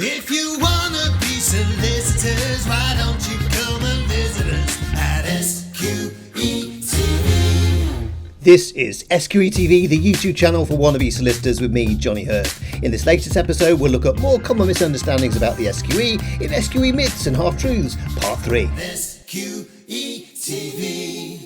If you wanna be solicitors, why don't you come and visit us at SQE TV? This is SQE TV, the YouTube channel for wannabe solicitors with me, Jonny. In this latest episode, we'll look at more common misunderstandings about the SQE in SQE Myths and Half-Truths, Part 3. SQE TV.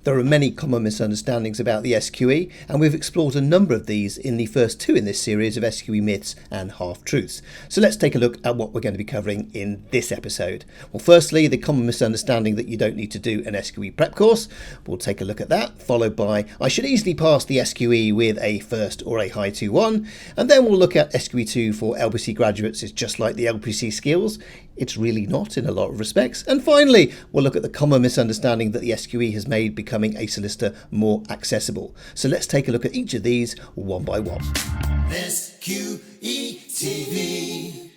There are many common misunderstandings about the SQE, and we've explored a number of these in the first two in this series of SQE Myths and Half-Truths. So let's take a look at what we're going to be covering in this episode. Well, firstly, the common misunderstanding that you don't need to do an SQE prep course. We'll take a look at that, followed by I should easily pass the SQE with a first or a high 2-1, and then we'll look at SQE 2 for LPC graduates. It's just like the LPC skills. It's really not in a lot of respects. And finally, we'll look at the common misunderstanding that the SQE has made becoming a solicitor more accessible. So let's take a look at each of these one by one. SQE TV.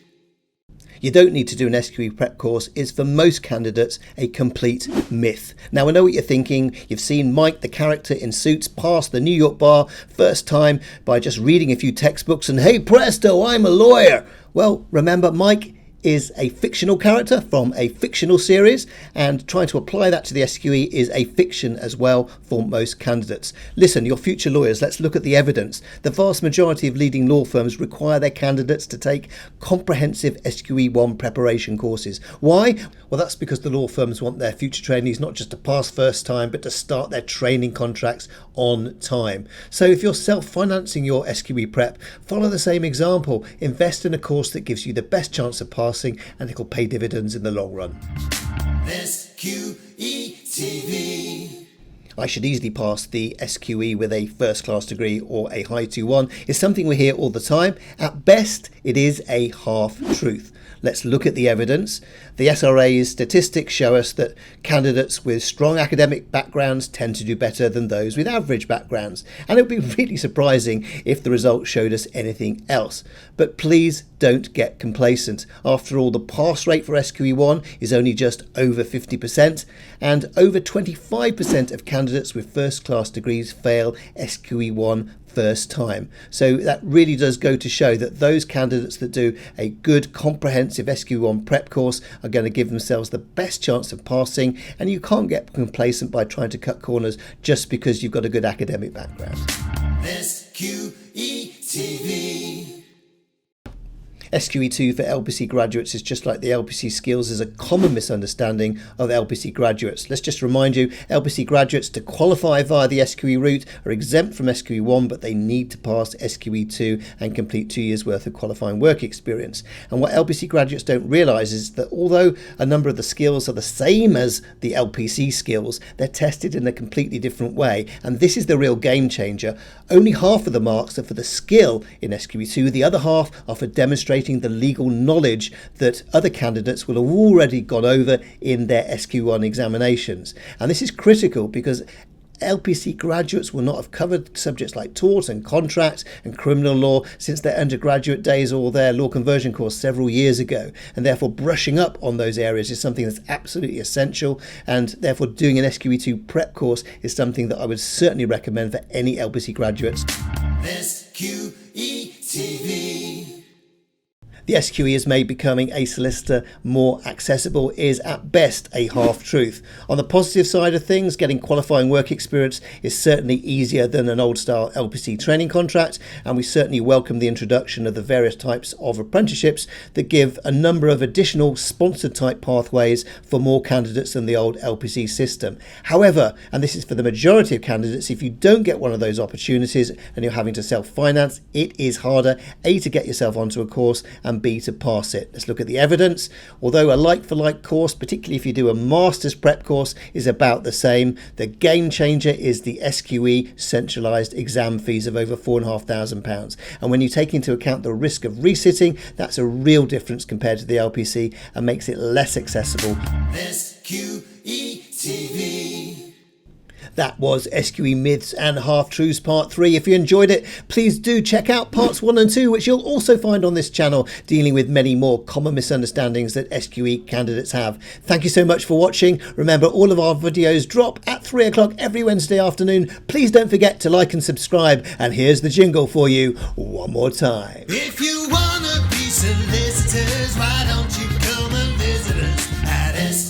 You don't need to do an SQE prep course is for most candidates a complete myth. Now I know what you're thinking. You've seen Mike, the character in Suits, pass the New York bar first time by just reading a few textbooks and hey presto, I'm a lawyer. Well, remember, Mike is a fictional character from a fictional series, and trying to apply that to the SQE is a fiction as well for most candidates. Listen, your future lawyers, let's look at the evidence. The vast majority of leading law firms require their candidates to take comprehensive SQE 1 preparation courses. Why? Well, that's because the law firms want their future trainees not just to pass first time, but to start their training contracts on time. So if you're self-financing your SQE prep, follow the same example. Invest in a course that gives you the best chance of passing, and it'll pay dividends in the long run. SQE TV. I should easily pass the SQE with a first class degree or a high 2-1 is something we hear all the time. At best, it is a half-truth. Let's look at the evidence. The SRA's statistics show us that candidates with strong academic backgrounds tend to do better than those with average backgrounds. And it would be really surprising if the results showed us anything else. But please don't get complacent. After all, the pass rate for SQE 1 is only just over 50%, and over 25% of candidates with first class degrees fail SQE 1 first time. So that really does go to show that those candidates that do a good comprehensive SQE 1 prep course are going to give themselves the best chance of passing, and you can't get complacent by trying to cut corners just because you've got a good academic background. SQE TV. SQE 2 for LPC graduates is just like the LPC skills is a common misunderstanding of LPC graduates. Let's just remind you, LPC graduates to qualify via the SQE route are exempt from SQE 1, but they need to pass SQE 2 and complete 2 years worth of qualifying work experience. And what LPC graduates don't realise is that although a number of the skills are the same as the LPC skills, they're tested in a completely different way. And this is the real game changer. Only half of the marks are for the skill in SQE 2, the other half are for demonstrating the legal knowledge that other candidates will have already gone over in their SQE 1 examinations. And this is critical because LPC graduates will not have covered subjects like tort and contract and criminal law since their undergraduate days or their law conversion course several years ago, and therefore brushing up on those areas is something that's absolutely essential, and therefore doing an SQE 2 prep course is something that I would certainly recommend for any LPC graduates. SQE TV. The SQE has made becoming a solicitor more accessible is at best a half-truth. On the positive side of things, getting qualifying work experience is certainly easier than an old-style LPC training contract, and we certainly welcome the introduction of the various types of apprenticeships that give a number of additional sponsored type pathways for more candidates than the old LPC system. However, and this is for the majority of candidates, if you don't get one of those opportunities and you're having to self-finance, it is harder, A, to get yourself onto a course, and B, to pass it. Let's look at the evidence. Although a like-for-like course, particularly if you do a master's prep course, is about the same, the game changer is the SQE centralised exam fees of over £4,500. And when you take into account the risk of resitting, that's a real difference compared to the LPC and makes it less accessible. SQE TV. That was SQE Myths and Half-Truths Part 3. If you enjoyed it, please do check out Parts 1 and 2, which you'll also find on this channel, dealing with many more common misunderstandings that SQE candidates have. Thank you so much for watching. Remember, all of our videos drop at 3 o'clock every Wednesday afternoon. Please don't forget to like and subscribe. And here's the jingle for you one more time. If you wanna be solicitors, why don't you come and visit us at SQE